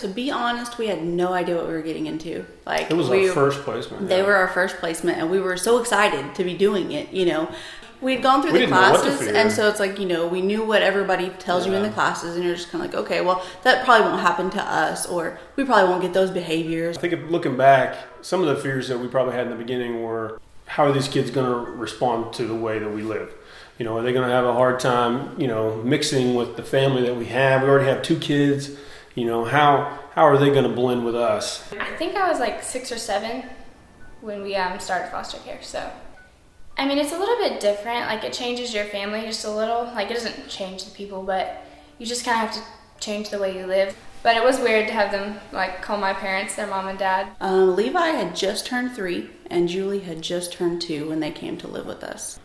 to be honest, we had no idea what we were getting into. Like, it was our first placement. They were our first placement, and we were so excited to be doing it, you know. We'd gone through the classes, and so it's like, you know, we knew what everybody tells you in the classes, and you're just kind of like, okay, well, that probably won't happen to us, or we probably won't get those behaviors. I think looking back, some of the fears that we probably had in the beginning were, how are these kids going to respond to the way that we live? You know, are they going to have a hard time, you know, mixing with the family that we have? We already have 2 kids. You know, how are they going to blend with us? I think I was like 6 or 7 when we started foster care, so. I mean, it's a little bit different. Like, it changes your family just a little. Like, it doesn't change the people, but you just kind of have to change the way you live. But it was weird to have them, like, call my parents their mom and dad. Levi had just turned 3, and Julie had just turned 2 when they came to live with us.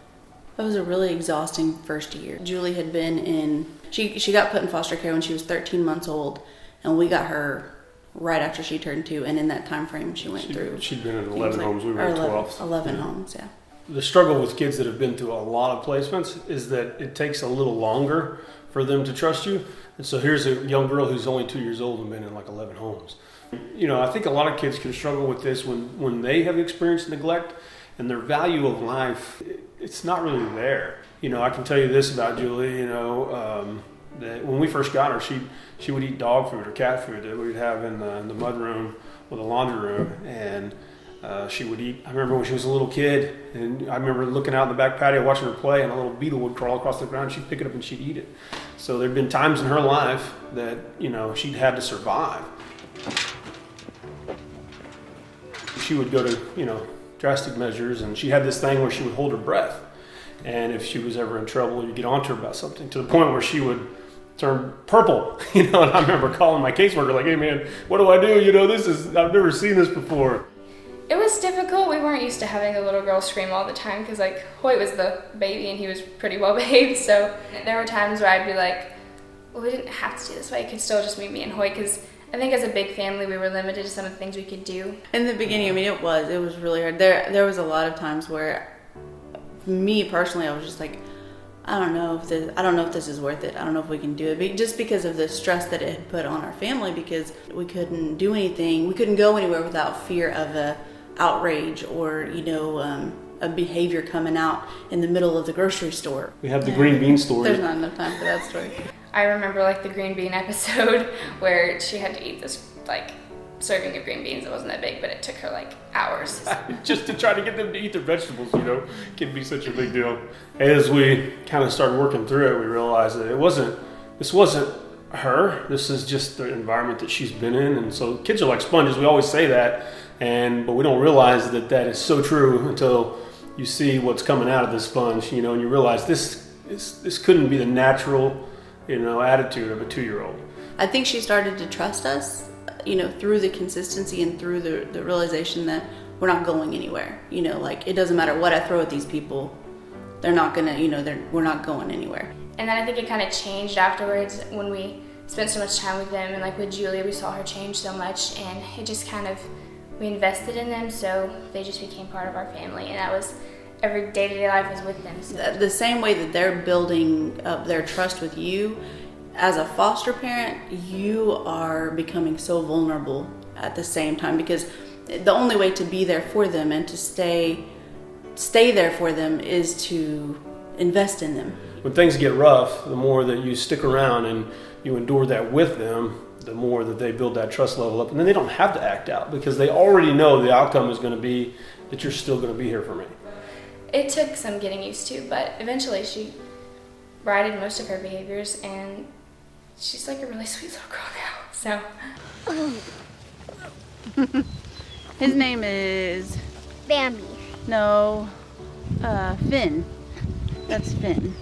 It was a really exhausting first year. Julie had been in, she got put in foster care when she was 13 months old, and we got her right after she turned 2, and in that time frame she went through. She'd been in 11 homes, we were in 12. 11 homes, yeah. The struggle with kids that have been through a lot of placements is that it takes a little longer for them to trust you. And so here's a young girl who's only 2 years old and been in like 11 homes. You know, I think a lot of kids can struggle with this when they have experienced neglect, and their value of life, it's not really there. You know, I can tell you this about Julie, you know, that when we first got her, she would eat dog food or cat food that we'd have in the mud room or the laundry room, and she would eat. I remember when she was a little kid, and I remember looking out in the back patio watching her play, and a little beetle would crawl across the ground. She'd pick it up and she'd eat it. So there'd been times in her life that, you know, she'd had to survive. She would go to, you know, drastic measures, and she had this thing where she would hold her breath. And if she was ever in trouble, you'd get onto her about something, to the point where she would turn purple, you know. And I remember calling my caseworker like, hey man, what do I do? You know, I've never seen this before. It was difficult. We weren't used to having the little girl scream all the time because, like, Hoyt was the baby and he was pretty well behaved. So there were times where I'd be like, well, we didn't have to do this way. It could still just be me and Hoyt, because I think as a big family we were limited to some of the things we could do. In the beginning, I mean, it was really hard. There was a lot of times where, me personally, I was just like, I don't know if this is worth it. I don't know if we can do it. Just because of the stress that it had put on our family, because we couldn't do anything. We couldn't go anywhere without fear of a outrage or, you know, a behavior coming out in the middle of the grocery store. We have the green bean story. There's not enough time for that story. I remember, like, the green bean episode where she had to eat this, like, serving of green beans. It wasn't that big, but it took her, like, hours. Just to try to get them to eat their vegetables, you know, can be such a big deal. As we kind of started working through it, we realized that this wasn't her. This is just the environment that she's been in. And so kids are like sponges. We always say that, but we don't realize that is so true until you see what's coming out of the sponge, you know, and you realize this couldn't be the natural, you know, attitude of a 2-year-old. I think she started to trust us, you know, through the consistency and through the realization that we're not going anywhere. You know, like, it doesn't matter what I throw at these people, they're not gonna, you know, we're not going anywhere. And then I think it kind of changed afterwards when we spent so much time with them, and like with Julia, we saw her change so much, and it just kind of, we invested in them, so they just became part of our family, and that was, every day-to-day life was with them. So. The same way that they're building up their trust with you, as a foster parent, you are becoming so vulnerable at the same time, because the only way to be there for them and to stay there for them is to invest in them. When things get rough, the more that you stick around and you endure that with them, the more that they build that trust level up, and then they don't have to act out because they already know the outcome is going to be that you're still going to be here for me. It took some getting used to, but eventually she righted most of her behaviors, and she's like a really sweet little girl now, so. His name is... Bambi. No, Finn. That's Finn.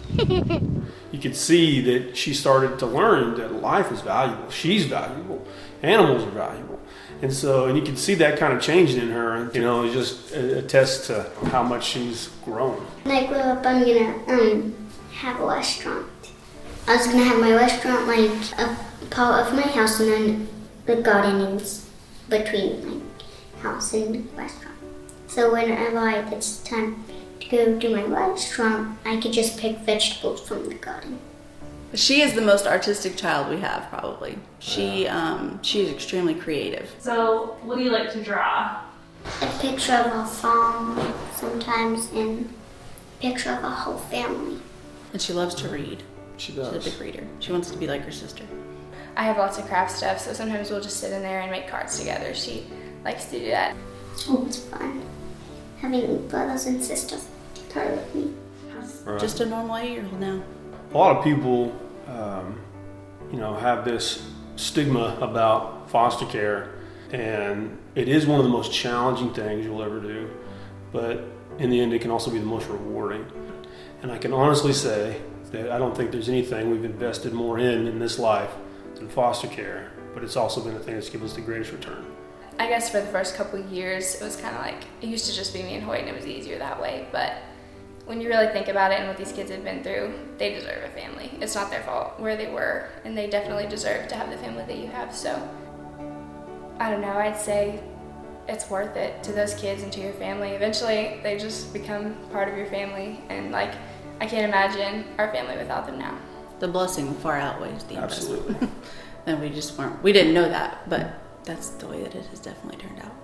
You could see that she started to learn that life is valuable. She's valuable. Animals are valuable. And you can see that kind of changing in her. And, you know, it just attests to how much she's grown. When I grow up, I'm gonna have a restaurant. I was gonna have my restaurant like a part of my house, and then the garden is between my house and the restaurant. So whenever it's time to go do my restaurant, I could just pick vegetables from the garden. She is the most artistic child we have, probably. She is extremely creative. So, what do you like to draw? A picture of a farm sometimes and a picture of a whole family. And she loves to read. She She's a does. big reader. She wants to be like her sister. I have lots of craft stuff, so sometimes we'll just sit in there and make cards together. She likes to do that. Oh, it's fun. Having brothers and sisters part of me. Right. Just a normal 8-year-old now. A lot of people, have this stigma about foster care, and it is one of the most challenging things you'll ever do, but in the end it can also be the most rewarding. And I can honestly say that I don't think there's anything we've invested more in this life than foster care, but it's also been the thing that's given us the greatest return. I guess for the first couple of years, it was kind of like, it used to just be me and Hoyt, and it was easier that way, but when you really think about it and what these kids have been through, they deserve a family. It's not their fault where they were, and they definitely deserve to have the family that you have. So, I don't know, I'd say it's worth it to those kids and to your family. Eventually, they just become part of your family, and I can't imagine our family without them now. The blessing far outweighs the Absolutely. investment. And we didn't know that, but that's the way that it has definitely turned out.